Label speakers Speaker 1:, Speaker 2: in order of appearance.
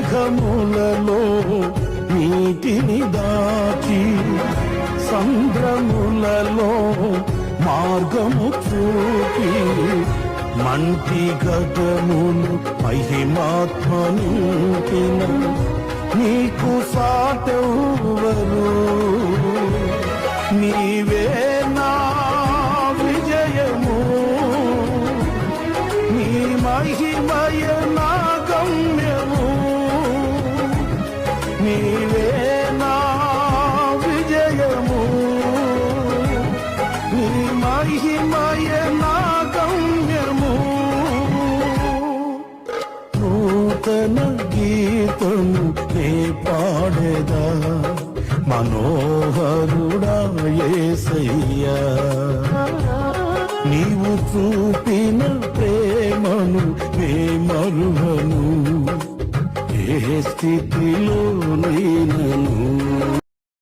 Speaker 1: మేఘములలో నీటిని దాచి సంద్రములలో మార్గము చూపి మంటి గగములు మహిమాత్మ నింపిన నీకు సాటెవ్వరు. నీవే నా విజయము, నీ మహిమయ నా గమ్యము. నీవే నా విజయము, నీ మహిమయ నా గమ్యము. నూతన గీతము నే పాడేదా మనోహరుడా యేసయ్యా. నీవు చూపిన ప్రేమను నే మరువను, ఏ స్థితిలో నేనను.